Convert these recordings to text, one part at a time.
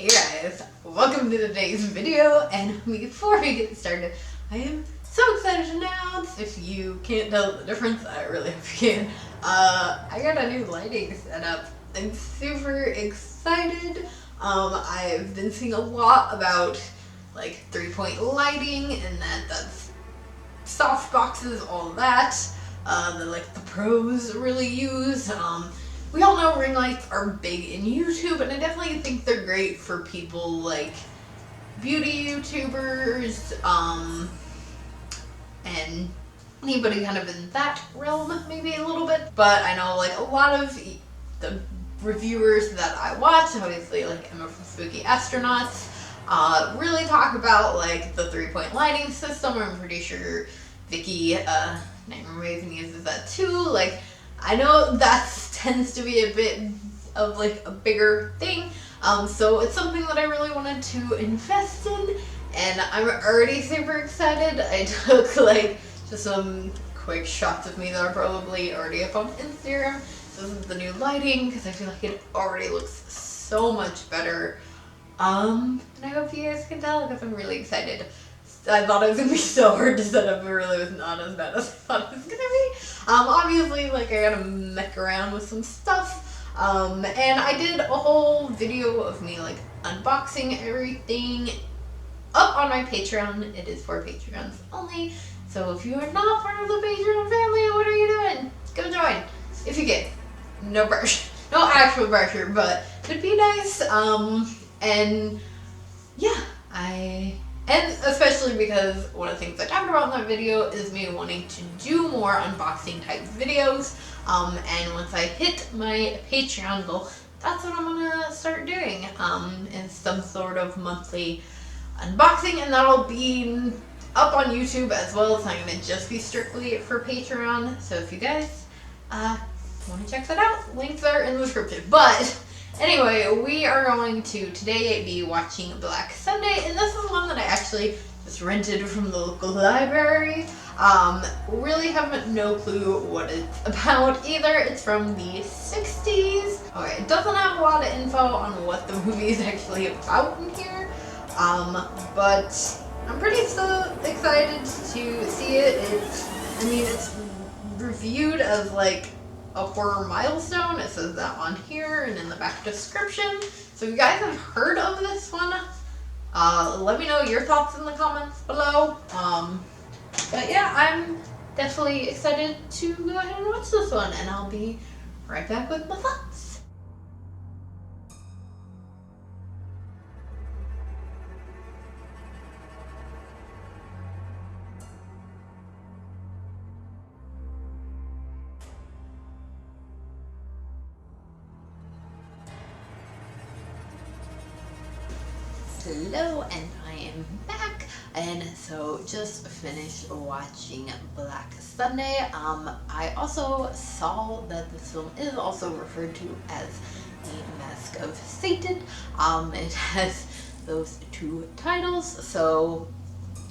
Hey guys, welcome to today's video, and before we get started, I am so excited to announce, if you can't tell the difference, I really hope you can, I got a new lighting setup. I'm super excited. I've been seeing a lot about like 3-point lighting and that's soft boxes, all that, that like the pros really use. We all know ring lights are big in YouTube, and I definitely think they're great for people like beauty YouTubers, and anybody kind of in that realm, maybe a little bit. But I know like a lot of the reviewers that I watch, obviously like Emma from Spooky Astronauts, really talk about like the 3-point lighting system. I'm pretty sure Vicky, Nightmare Maven uses that too. Like, I know that tends to be a bit of like a bigger thing, so it's something that I really wanted to invest in, and I'm already super excited. I took like just some quick shots of me that are probably already up on Instagram. This is the new lighting because I feel like it already looks so much better, and I hope you guys can tell because I'm really excited. I thought it was going to be so hard to set up, but it really was not as bad as I thought it was going to be. Obviously, like, I gotta mech around with some stuff, and I did a whole video of me, like, unboxing everything up on my Patreon. It is for Patreons only, so if you are not part of the Patreon family, what are you doing? Go join, if you can. No pressure. No actual pressure, but it'd be nice, and yeah, and especially because one of the things I talked about in that video is me wanting to do more unboxing type videos. And once I hit my Patreon goal, that's what I'm gonna start doing. In some sort of monthly unboxing, and that'll be up on YouTube as well. It's not gonna just be strictly for Patreon. So if you guys want to check that out, links are in the description. But anyway, we are going to today be watching Black Sunday, and this is one that I actually just rented from the local library. Really have no clue what it's about either. It's from the 60s. Okay, it doesn't have a lot of info on what the movie is actually about in here, but I'm pretty still excited to see it. It's reviewed as like a horror milestone. It says that on here and in the back description. So if you guys have heard of this one, let me know your thoughts in the comments below. But yeah, I'm definitely excited to go ahead and watch this one, and I'll be right back with my thoughts. Hello, and I am back, and so just finished watching Black Sunday. I also saw that this film is also referred to as The Mask of Satan. It has those two titles, so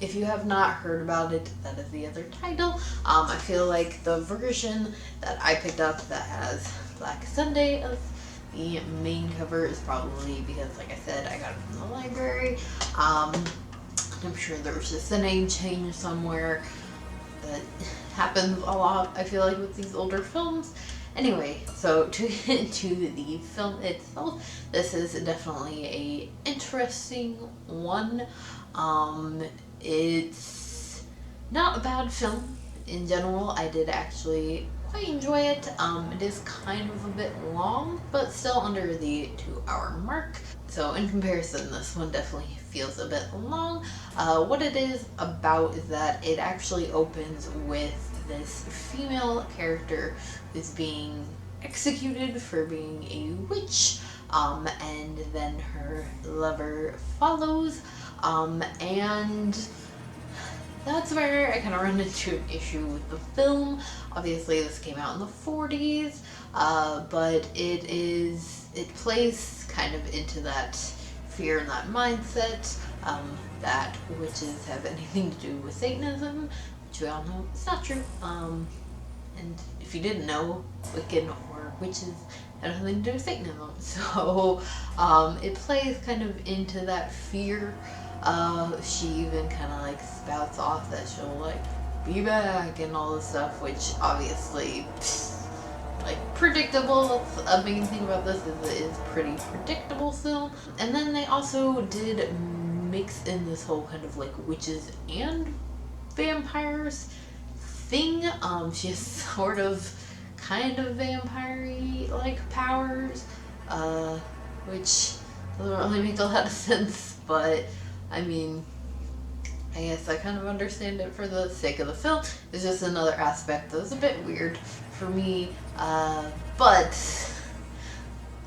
if you have not heard about it, that is the other title. I feel like the version that I picked up that has Black Sunday as the main cover is probably because, like I said, I got it from the library. I'm sure there was just a name change somewhere. That happens a lot, I feel like, with these older films. Anyway, so to get into the film itself, this is definitely a interesting one. It's not a bad film in general. I did actually quite enjoy it. It is kind of a bit long, but still under the 2-hour mark. So in comparison, this one definitely feels a bit long. What it is about is that it actually opens with this female character who's being executed for being a witch, and then her lover follows, and that's where I kind of run into an issue with the film. Obviously, this came out in the 40s, but it plays kind of into that fear and that mindset, that witches have anything to do with Satanism, which we all know is not true. And if you didn't know, Wiccan or witches have nothing to do with Satanism. So it plays kind of into that fear. She even kind of like spouts off that she'll like be back and all this stuff, which obviously, like, predictable. That's a main thing about this, is it is pretty predictable film. And then they also did mix in this whole kind of like witches and vampires thing. She has sort of kind of vampire-y like powers, which doesn't really make a lot of sense, but I mean, I guess I kind of understand it for the sake of the film. It's just another aspect that's a bit weird for me, but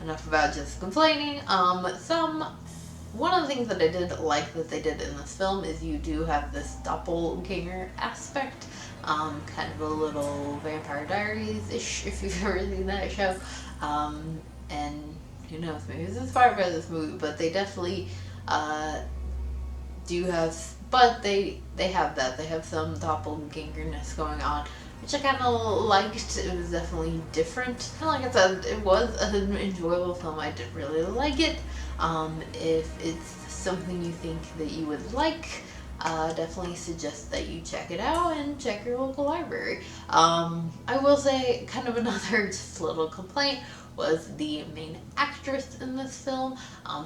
enough about just complaining. One of the things that I did like that they did in this film is you do have this doppelganger aspect, kind of a little Vampire Diaries-ish, if you've ever seen that show, and who knows, maybe it's inspired by this movie, but they definitely do have, but they have that, they have some doppelgangerness going on, which I kind of liked. It was definitely different, and like I said, it was an enjoyable film. I did really like it. If it's something you think that you would like, definitely suggest that you check it out and check your local library. I will say, kind of another just little complaint was the main actress in this film.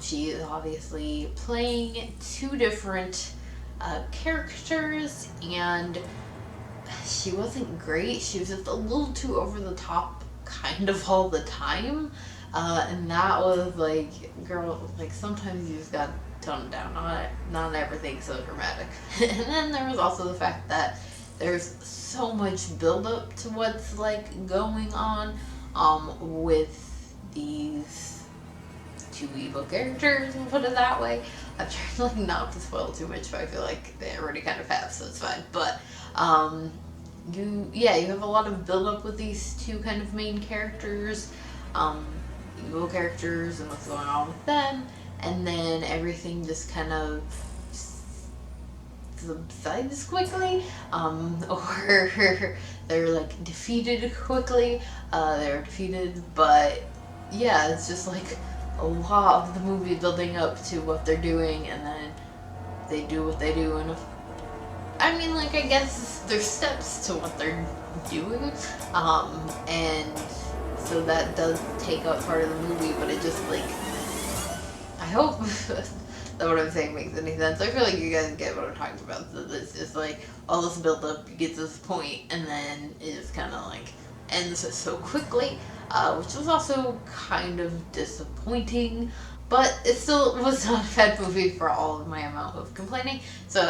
She is obviously playing two different characters, and she wasn't great. She was just a little too over the top kind of all the time. And that was like, girl, like sometimes you just gotta tone it down. Not everything's so dramatic. And then there was also the fact that there's so much buildup to what's like going on with these two evil characters, and put it that way. I'm trying like not to spoil too much, but I feel like they already kind of have, so it's fine. But you have a lot of buildup with these two kind of main characters, evil characters, and what's going on with them, and then everything just kind of subsides quickly, or they're like defeated quickly. They're defeated, but yeah, it's just like a lot of the movie building up to what they're doing, and then they do what they do, and I mean, like, I guess there's steps to what they're doing, and so that does take up part of the movie, but it just, like, I hope that what I'm saying makes any sense. I feel like you guys get what I'm talking about. So it's just like all this build up, you get to this point, and then it just kind of like ends so quickly, which was also kind of disappointing. But it still was not a bad movie for all of my amount of complaining. So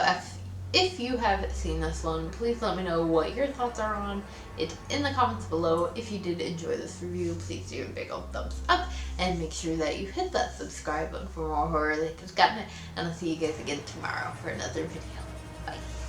if you have seen this one, please let me know what your thoughts are on it in the comments below. If you did enjoy this review, please do a big old thumbs up, and make sure that you hit that subscribe button for more horror related content, and I'll see you guys again tomorrow for another video. Bye.